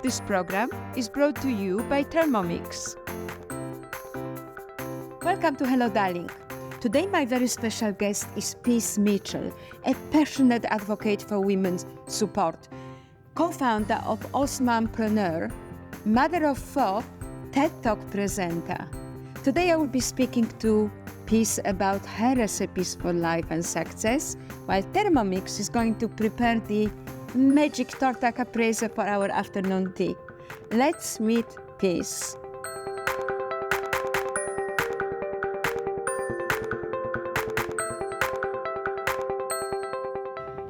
this program is brought to you by Thermomix. Welcome to Hello Darling. Today my very special guest is Peace Mitchell, a passionate advocate for women's support, co-founder of AusMumPreneur, mother of 4, TED Talk presenter. Today I will be speaking to Peace about her recipes for life and success, while Thermomix is going to prepare the magic torta caprese for our afternoon tea. Let's meet Peace.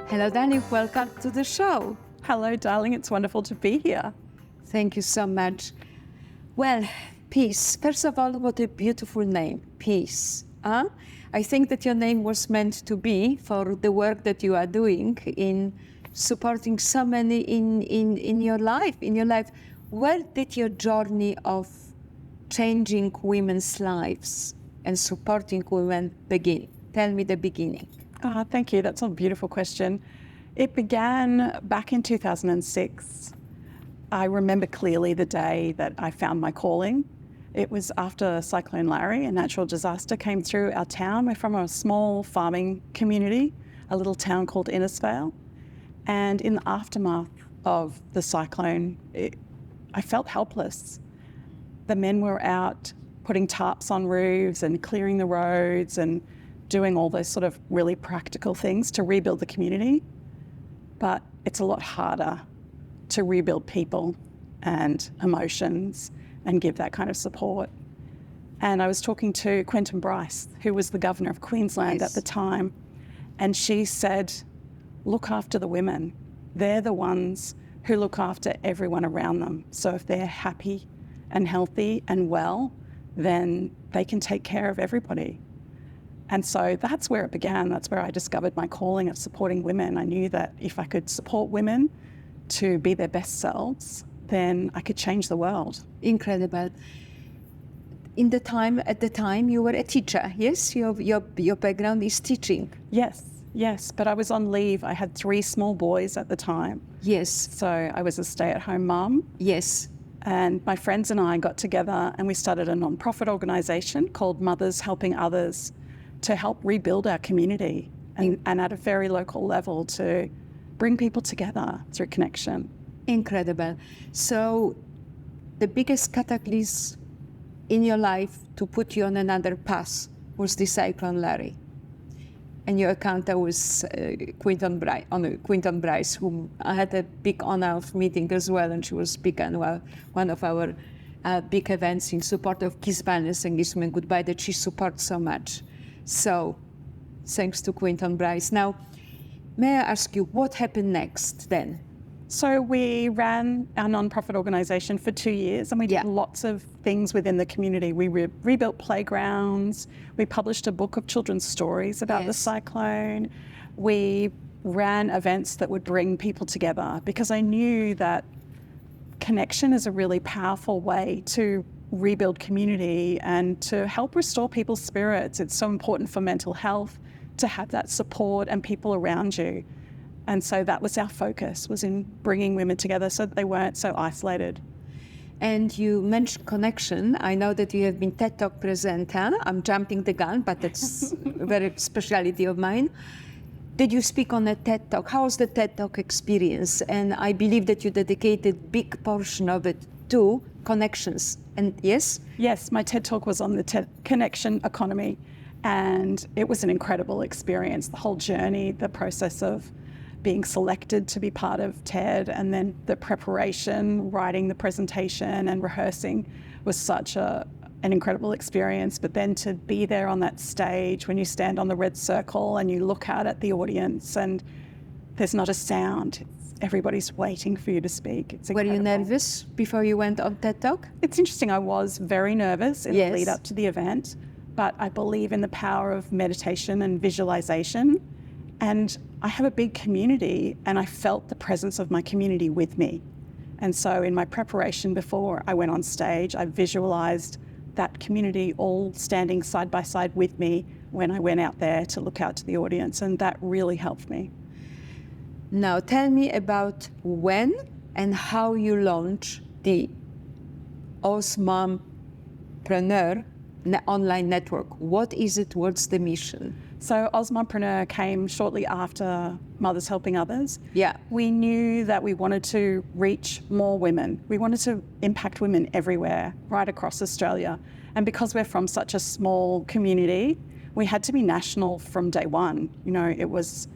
Hello, darling. Welcome to the show. Hello, darling. It's wonderful to be here. Thank you so much. Well, Peace. First of all, what a beautiful name, Peace. I think that your name was meant to be for the work that you are doing in supporting so many in your life. Where did your journey of changing women's lives and supporting women begin? Tell me the beginning. Thank you. That's a beautiful question. It began back in 2006. I remember clearly the day that I found my calling. It was after Cyclone Larry, a natural disaster came through our town. We're from a small farming community, a little town called Innisfail. And in the aftermath of the cyclone, I felt helpless. The men were out putting tarps on roofs and clearing the roads and doing all those sort of really practical things to rebuild the community. But it's a lot harder to rebuild people and emotions and give that kind of support. And I was talking to Quentin Bryce, who was the Governor of Queensland at the time, and she said, look after the women. They're the ones who look after everyone around them. So if they're happy and healthy and well, then they can take care of everybody. And so that's where it began. That's where I discovered my calling of supporting women. I knew that if I could support women to be their best selves, then I could change the world. Incredible. At the time, you were a teacher, yes? Your background is teaching. Yes, but I was on leave. I had 3 small boys at the time. Yes. So I was a stay-at-home mum. Yes. And my friends and I got together and we started a non-profit organisation called Mothers Helping Others to help rebuild our community and at a very local level to bring people together through connection. Incredible. So the biggest cataclysm in your life to put you on another path was the Cyclone Larry. And your encounter was Quentin Bryce, whom I had a big honor of meeting as well, and she was speaking at one of our big events in support of Kiss Wellness and Kiss Women Goodbye that she supports so much. So thanks to Quentin Bryce. Now, may I ask you, what happened next then? So we ran our non-profit organisation for 2 years and we did lots of things within the community. We rebuilt playgrounds. We published a book of children's stories about the cyclone. We ran events that would bring people together because I knew that connection is a really powerful way to rebuild community and to help restore people's spirits. It's so important for mental health to have that support and people around you. And so that was our focus, was in bringing women together so that they weren't so isolated. And you mentioned connection. I know that you have been TED Talk presenter. I'm jumping the gun, but that's a very specialty of mine. Did you speak on a TED Talk? How was the TED Talk experience? And I believe that you dedicated big portion of it to connections. And yes? Yes, my TED Talk was on the connection economy. And it was an incredible experience. The whole journey, the process of being selected to be part of TED and then the preparation, writing the presentation and rehearsing was such an incredible experience. But then to be there on that stage when you stand on the red circle and you look out at the audience and there's not a sound, everybody's waiting for you to speak. It's incredible. Were you nervous before you went on TED Talk? It's interesting. I was very nervous in the lead up to the event, but I believe in the power of meditation and visualization. And I have a big community and I felt the presence of my community with me. And so in my preparation before I went on stage, I visualized that community all standing side by side with me when I went out there to look out to the audience. And that really helped me. Now tell me about when and how you launch the AusMumPreneur online network. What is it? What's the mission? So AusMumPreneur came shortly after Mothers Helping Others. Yeah. We knew that we wanted to reach more women. We wanted to impact women everywhere, right across Australia. And because we're from such a small community, we had to be national from day one. You know, it was,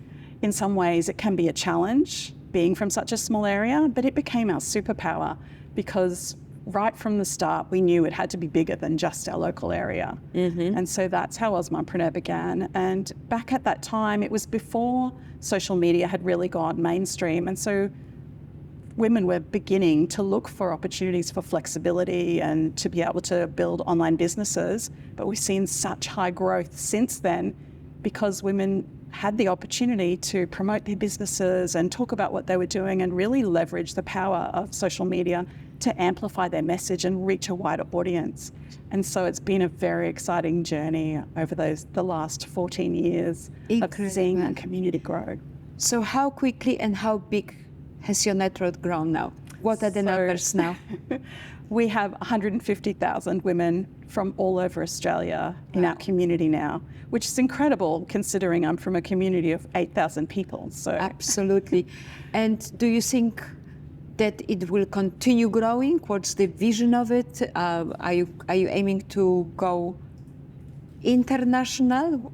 in some ways, it can be a challenge being from such a small area, but it became our superpower because right from the start, we knew it had to be bigger than just our local area. And so that's how AusMumPreneur began. And back at that time, it was before social media had really gone mainstream. And so women were beginning to look for opportunities for flexibility and to be able to build online businesses. But we've seen such high growth since then because women had the opportunity to promote their businesses and talk about what they were doing and really leverage the power of social media to amplify their message and reach a wider audience. And so it's been a very exciting journey over the last 14 years of seeing the community grow. So how quickly and how big has your network grown now? What are the numbers now? We have 150,000 women from all over Australia in our community now, which is incredible considering I'm from a community of 8,000 people. So absolutely. And do you think that it will continue growing? What's the vision of it? Are you aiming to go international?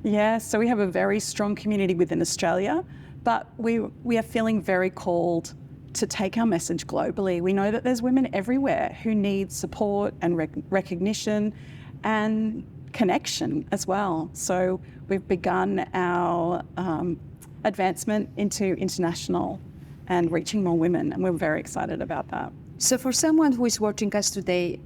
Yeah, so we have a very strong community within Australia, but we are feeling very called to take our message globally. We know that there's women everywhere who need support and recognition and connection as well. So we've begun our advancement into international and reaching more women, and we're very excited about that. So for someone who is watching us today,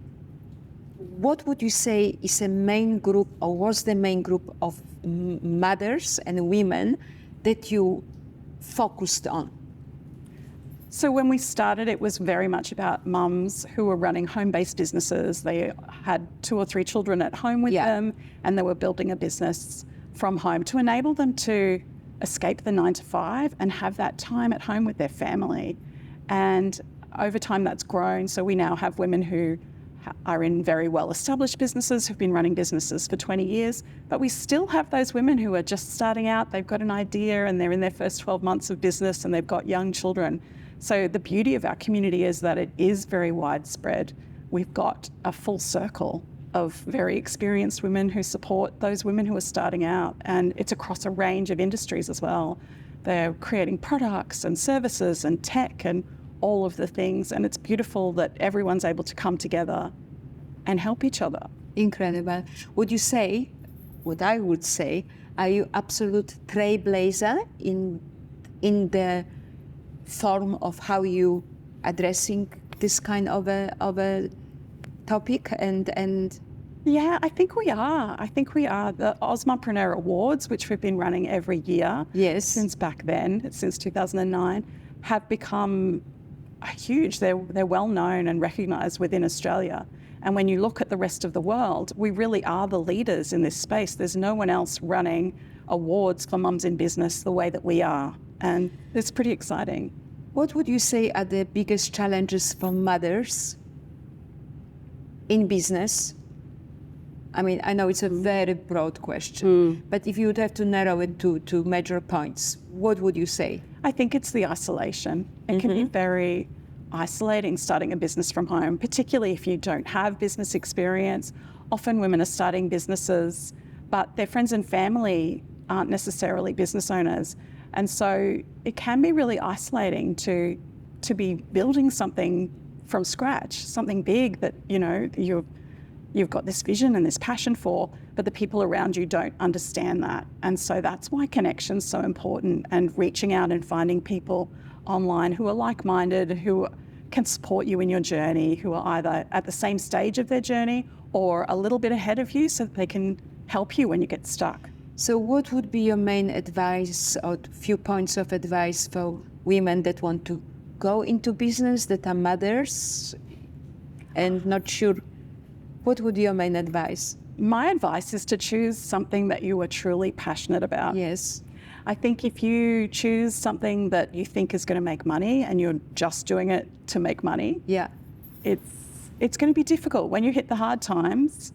what would you say is a main group, or was the main group of mothers and women that you focused on? So when we started, it was very much about mums who were running home-based businesses. They had 2 or 3 children at home with them, and they were building a business from home to enable them to escape the 9 to 5 and have that time at home with their family. And over time that's grown. So we now have women who are in very well-established businesses, who've been running businesses for 20 years, but we still have those women who are just starting out. They've got an idea and they're in their first 12 months of business and they've got young children. So the beauty of our community is that it is very widespread. We've got a full circle of very experienced women who support those women who are starting out, and it's across a range of industries as well. They're creating products and services and tech and all of the things, and it's beautiful that everyone's able to come together and help each other. Incredible. Would you say, what I would say, are you absolute trailblazer in the form of how you addressing this kind of a topic and Yeah, I think we are. The AusMumPreneur Awards, which we've been running every year since back then, since 2009, have become huge. They're well known and recognised within Australia. And when you look at the rest of the world, we really are the leaders in this space. There's no one else running awards for mums in business the way that we are. And it's pretty exciting. What would you say are the biggest challenges for mothers in business? I mean, I know it's a very broad question, but if you would have to narrow it to major points, what would you say? I think it's the isolation. It can be very isolating starting a business from home, particularly if you don't have business experience. Often women are starting businesses, but their friends and family aren't necessarily business owners. And so it can be really isolating to be building something from scratch, something big that, you know, you've got this vision and this passion for, but the people around you don't understand that. And so that's why connection's so important, and reaching out and finding people online who are like-minded, who can support you in your journey, who are either at the same stage of their journey or a little bit ahead of you so that they can help you when you get stuck. So what would be your main advice or few points of advice for women that want to go into business, that are mothers and not sure? What would be your main advice? My advice is to choose something that you are truly passionate about. Yes. I think if you choose something that you think is going to make money and you're just doing it to make money, Yeah. it's going to be difficult. When you hit the hard times,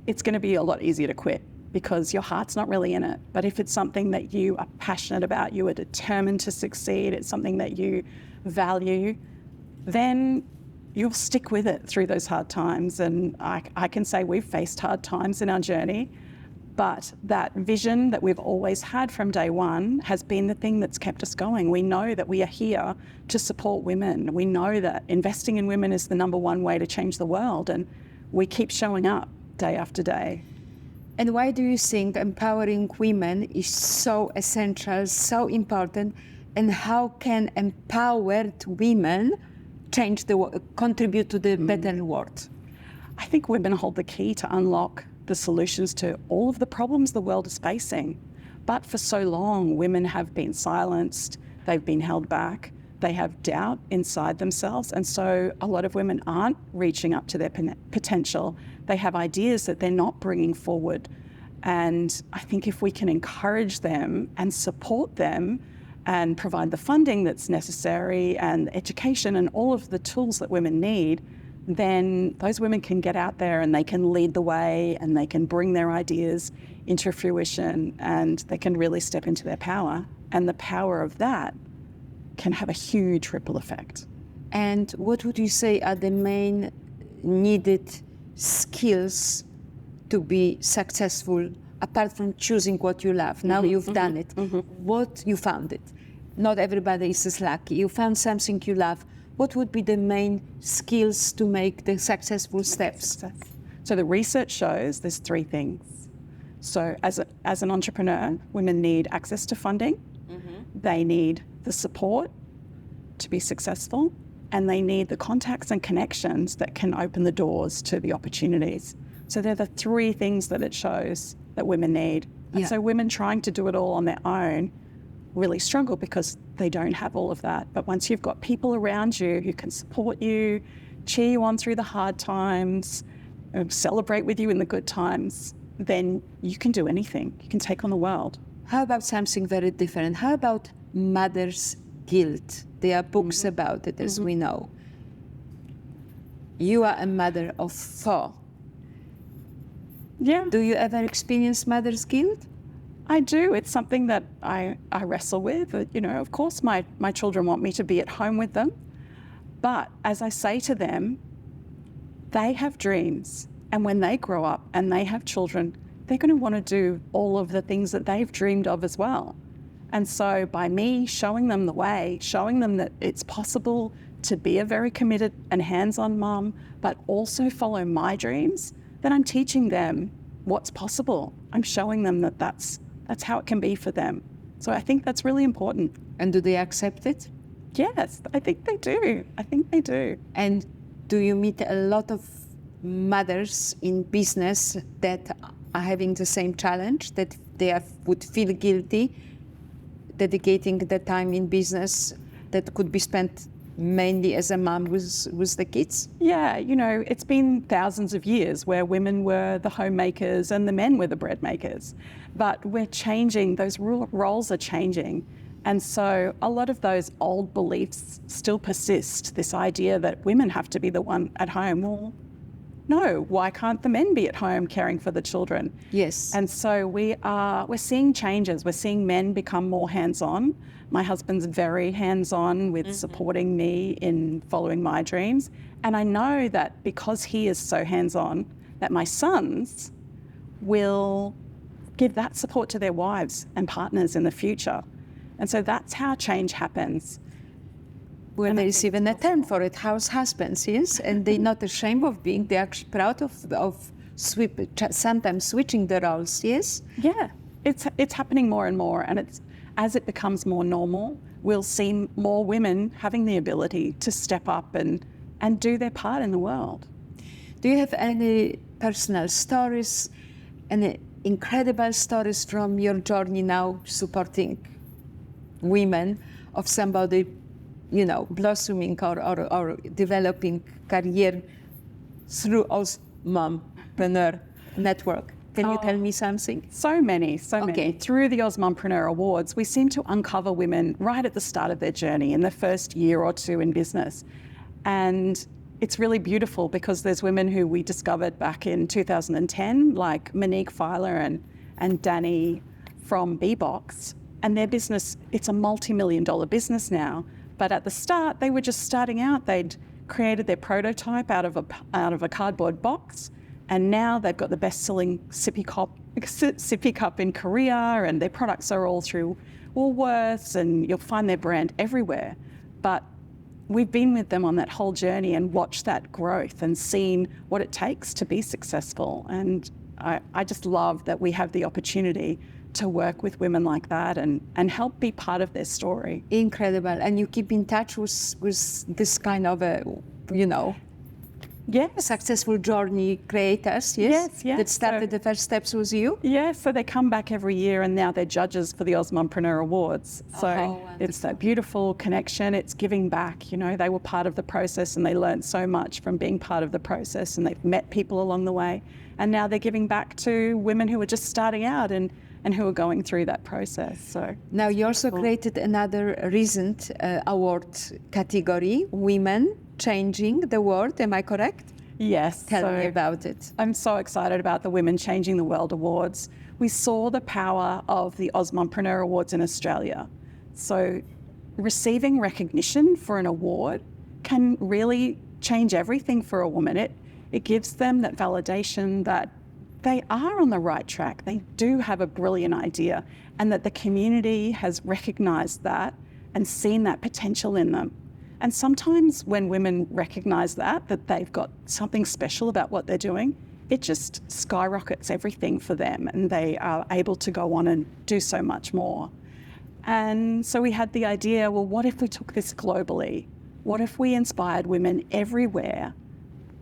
it's going to be a lot easier to quit because your heart's not really in it. But if it's something that you are passionate about, you are determined to succeed, it's something that you value, then you'll stick with it through those hard times. And I can say we've faced hard times in our journey, but that vision that we've always had from day one has been the thing that's kept us going. We know that we are here to support women. We know that investing in women is the number one way to change the world. And we keep showing up day after day. And why do you think empowering women is so essential, so important? And how can empowered women contribute to the better world? I think women hold the key to unlock the solutions to all of the problems the world is facing. But for so long, women have been silenced, they've been held back, they have doubt inside themselves. And so a lot of women aren't reaching up to their potential. They have ideas that they're not bringing forward. And I think if we can encourage them and support them and provide the funding that's necessary and education and all of the tools that women need, then those women can get out there and they can lead the way and they can bring their ideas into fruition and they can really step into their power. And the power of that can have a huge ripple effect. And what would you say are the main needed skills to be successful, apart from choosing what you love? Now you've done it. What you found it? Not everybody is as lucky. You found something you love. What would be the main skills to make the successful steps? So the research shows there's three things. So as an entrepreneur, women need access to funding, they need the support to be successful, and they need the contacts and connections that can open the doors to the opportunities. So they're the three things that it shows that women need. And so women trying to do it all on their own really struggle because they don't have all of that. But once you've got people around you who can support you, cheer you on through the hard times, celebrate with you in the good times, then you can do anything. You can take on the world. How about something very different? How about mother's guilt? There are books about it, as we know. You are a mother of 4. Yeah. Do you ever experience mother's guilt? I do. It's something that I wrestle with. You know, of course, my children want me to be at home with them. But as I say to them, they have dreams. And when they grow up and they have children, they're going to want to do all of the things that they've dreamed of as well. And so by me showing them the way, showing them that it's possible to be a very committed and hands-on mum, but also follow my dreams, then I'm teaching them what's possible. I'm showing them that that's how it can be for them. So I think that's really important. And do they accept it? Yes, I think they do. I think they do. And do you meet a lot of mothers in business that are having the same challenge, that they would feel guilty dedicating the time in business that could be spent mainly as a mom with the kids? Yeah, you know, it's been thousands of years where women were the homemakers and the men were the bread makers. But we're changing, those roles are changing. And so a lot of those old beliefs still persist, this idea that women have to be the one at home. Well, no, why can't the men be at home caring for the children? Yes. And so we're seeing changes. We're seeing men become more hands-on. My husband's very hands-on with supporting me in following my dreams. And I know that because he is so hands-on, that my sons will give that support to their wives and partners in the future. And so that's how change happens. Well, there is even a term for it, house husbands, yes? And they're not ashamed of being, they're actually proud of sometimes switching the roles, yes? Yeah, it's happening more and more. And as it becomes more normal, we'll see more women having the ability to step up and do their part in the world. Do you have any personal stories, any incredible stories from your journey now supporting women, of somebody, you know, blossoming or developing career through AusMumPreneur network? Can you tell me something? So many. Okay. Through the AusMumPreneur Awards, we seem to uncover women right at the start of their journey, in the first year or two in business. And it's really beautiful because there's women who we discovered back in 2010, like Monique Filer and Danny from Bbox. And their business, it's a multi-million-dollar business now. But at the start, they were just starting out. They'd created their prototype out of a cardboard box. And now they've got the best-selling sippy cup in Korea, and their products are all through Woolworths, and you'll find their brand everywhere. But we've been with them on that whole journey and watched that growth and seen what it takes to be successful. And I just love that we have the opportunity to work with women like that and help be part of their story. Incredible. And you keep in touch with this kind of successful journey creators, yes? Yes. That started the first steps with you? Yeah, so they come back every year and now they're judges for the AusMumPreneur Awards. So it's that beautiful connection, it's giving back. They were part of the process and they learned so much from being part of the process, and they've met people along the way. And now they're giving back to women who are just starting out and who are going through that process. So now you also created another recent award category, Women Changing the World. Am I correct? Yes. Tell me about it. I'm so excited about the Women Changing the World Awards. We saw the power of the AusMumPreneur Awards in Australia. So receiving recognition for an award can really change everything for a woman. It gives them that validation that they are on the right track. They do have a brilliant idea, and that the community has recognized that and seen that potential in them. And sometimes when women recognize that they've got something special about what they're doing, it just skyrockets everything for them, and they are able to go on and do so much more. And so we had the idea, well, what if we took this globally? What if we inspired women everywhere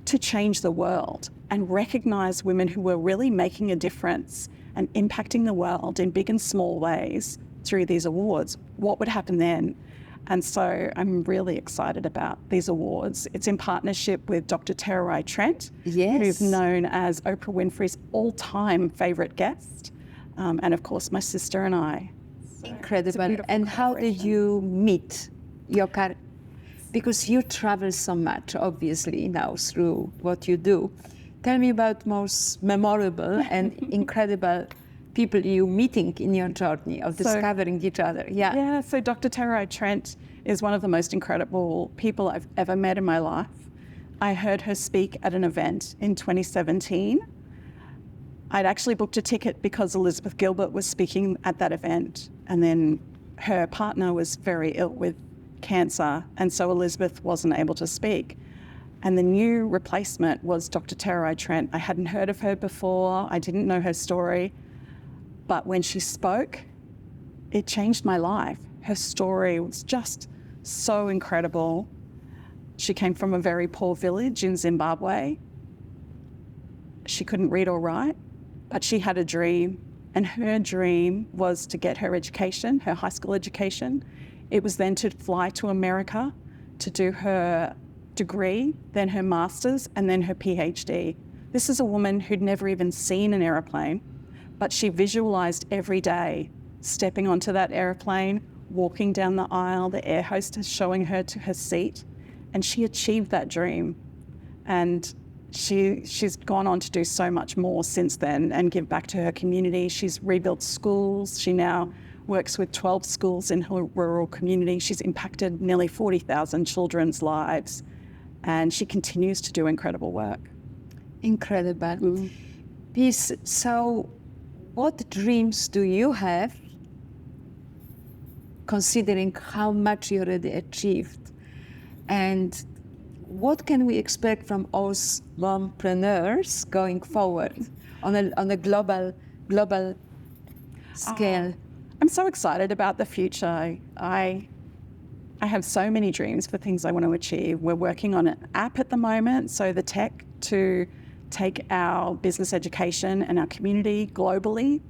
to change the world and recognize women who were really making a difference and impacting the world in big and small ways through these awards? What would happen then? And so I'm really excited about these awards. It's in partnership with Dr. Tererai Trent, who's known as Oprah Winfrey's all-time favourite guest, and of course my sister and I. So incredible. And how did you meet your character? Because you travel so much, obviously, now through what you do. Tell me about most memorable and incredible people you meeting in your journey of discovering each other. Yeah, so Dr. Tererai Trent is one of the most incredible people I've ever met in my life. I heard her speak at an event in 2017. I'd actually booked a ticket because Elizabeth Gilbert was speaking at that event, and then her partner was very ill with cancer, and so Elizabeth wasn't able to speak. And the new replacement was Dr. Tererai Trent. I hadn't heard of her before. I didn't know her story. But when she spoke, it changed my life. Her story was just so incredible. She came from a very poor village in Zimbabwe. She couldn't read or write, but she had a dream. And her dream was to get her education, her high school education. It was then to fly to America to do her degree, then her master's, and then her PhD. This is a woman who'd never even seen an aeroplane, but she visualized every day stepping onto that aeroplane, walking down the aisle, the air hostess showing her to her seat, and she achieved that dream. And she's gone on to do so much more since then and give back to her community. She's rebuilt schools. She now works with 12 schools in her rural community. She's impacted nearly 40,000 children's lives, and she continues to do incredible work. Incredible. Peace. So what dreams do you have, considering how much you already achieved? And what can we expect from us mompreneurs going forward on a global scale? I'm so excited about the future. I have so many dreams for things I want to achieve. We're working on an app at the moment, so the tech to take our business education and our community globally.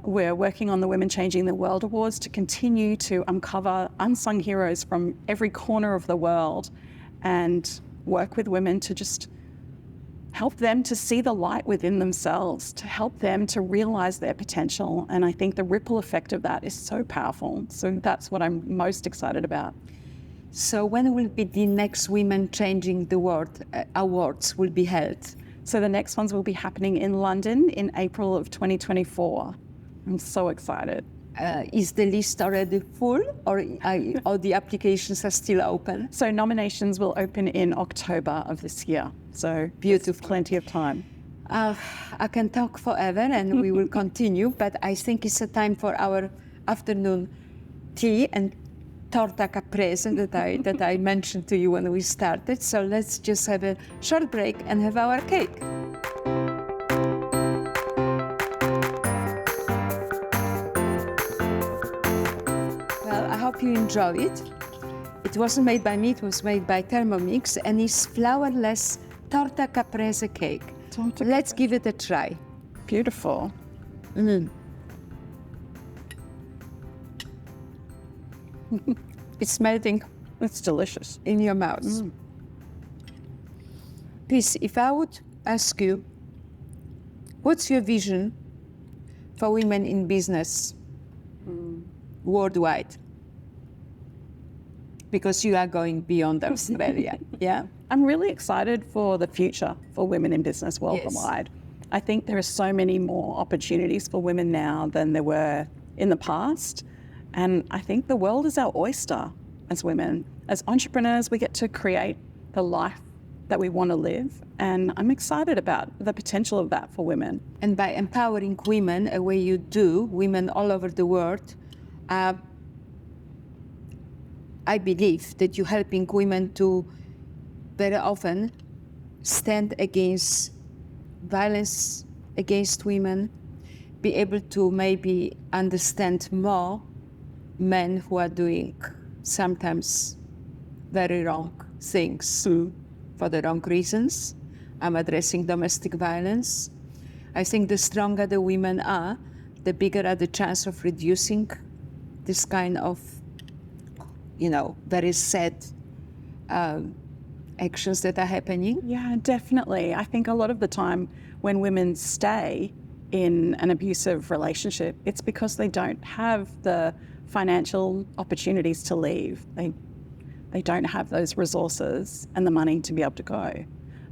We're working on the Women Changing the World Awards to continue to uncover unsung heroes from every corner of the world and work with women to just help them to see the light within themselves, to help them to realize their potential. And I think the ripple effect of that is so powerful. So that's what I'm most excited about. So when will be the next Women Changing the World awards will be held? So the next ones will be happening in London in April of 2024. I'm so excited. Is the list already full, or the applications are still open? So nominations will open in October of this year. So Beautiful. Plenty of time. I can talk forever, and we will continue, but I think it's a time for our afternoon tea and torta caprese that I mentioned to you when we started. So let's just have a short break and have our cake. Well, I hope you enjoy it. It wasn't made by me, it was made by Thermomix, and it's flourless torta caprese cake. Let's give it a try. Beautiful. It's melting It's delicious. in your mouth. Please, if I would ask you, what's your vision for women in business worldwide? Because you are going beyond Australia, yeah? I'm really excited for the future for women in business worldwide. I think there are so many more opportunities for women now than there were in the past. And I think the world is our oyster as women. As entrepreneurs, we get to create the life that we want to live. And I'm excited about the potential of that for women. And by empowering women, a way you do, women all over the world, I believe that you're helping women to very often stand against violence against women, be able to maybe understand more men who are doing sometimes very wrong things for the wrong reasons. I'm addressing domestic violence. I think the stronger the women are, the bigger are the chance of reducing this kind of, very sad actions that are happening. Yeah, definitely. I think a lot of the time when women stay in an abusive relationship, it's because they don't have the financial opportunities to leave. They don't have those resources and the money to be able to go.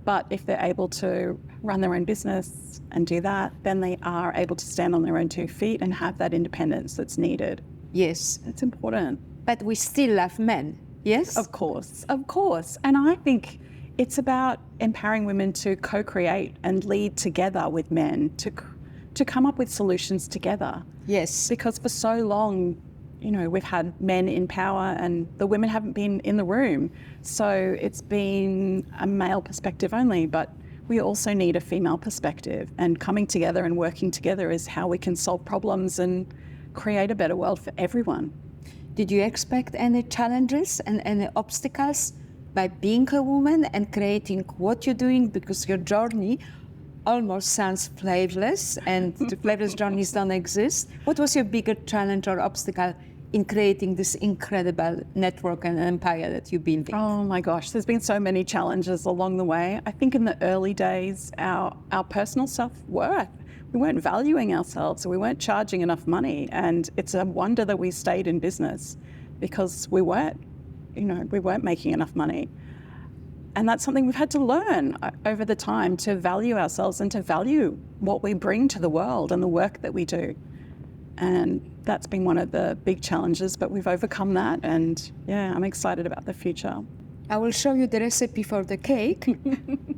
But if they're able to run their own business and do that, then they are able to stand on their own 2 feet and have that independence that's needed. Yes. It's important. But we still love men, yes? Of course. And I think it's about empowering women to co-create and lead together with men, to come up with solutions together. Yes. Because for so long, we've had men in power and the women haven't been in the room. So it's been a male perspective only, but we also need a female perspective. And coming together and working together is how we can solve problems and create a better world for everyone. Did you expect any challenges and any obstacles by being a woman and creating what you're doing? Because your journey almost sounds flavorless, and the flavorless journeys don't exist. What was your bigger challenge or obstacle in creating this incredible network and empire that you're building? Oh my gosh, there's been so many challenges along the way. I think in the early days, our personal self-worth, we weren't valuing ourselves, so we weren't charging enough money. And it's a wonder that we stayed in business because we weren't making enough money. And that's something we've had to learn over the time, to value ourselves and to value what we bring to the world and the work that we do. And that's been one of the big challenges, but we've overcome that. And yeah, I'm excited about the future. I will show you the recipe for the cake,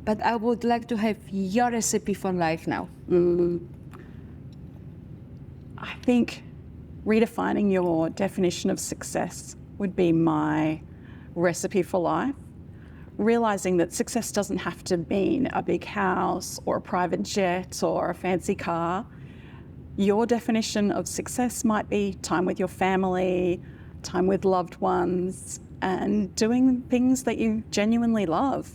but I would like to have your recipe for life now. I think redefining your definition of success would be my recipe for life. Realizing that success doesn't have to mean a big house or a private jet or a fancy car. Your definition of success might be time with your family, time with loved ones, and doing things that you genuinely love.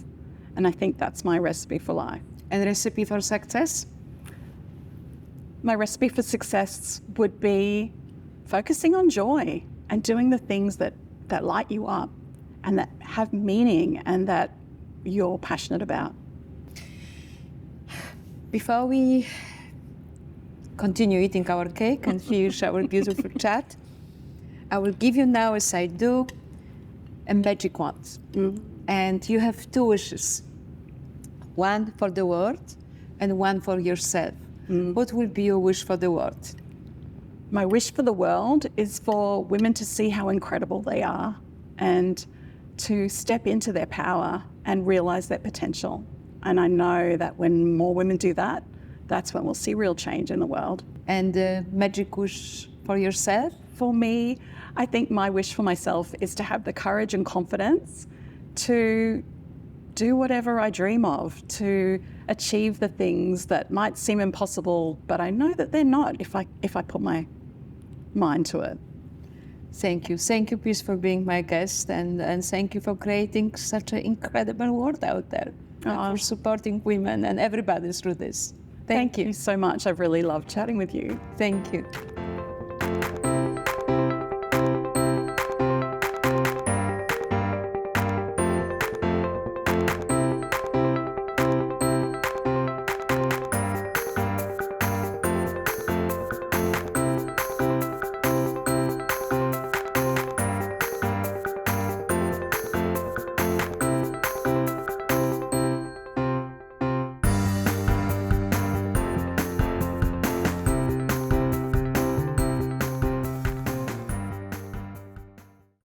And I think that's my recipe for life. And recipe for success? My recipe for success would be focusing on joy and doing the things that light you up and that have meaning and that you're passionate about. Before we continue eating our cake and finish our beautiful chat, I will give you now, as I do, a magic wand. And you have 2 wishes. One for the world and one for yourself. What will be your wish for the world? My wish for the world is for women to see how incredible they are and to step into their power and realize their potential. And I know that when more women do that, that's when we'll see real change in the world. And the magic wish for yourself? For me, I think my wish for myself is to have the courage and confidence to do whatever I dream of, to achieve the things that might seem impossible, but I know that they're not if I put my mind to it. Thank you. Thank you, please, for being my guest, and thank you for creating such an incredible world out there, and for supporting women and everybody through this. Thank you so much. I've really loved chatting with you. Thank you.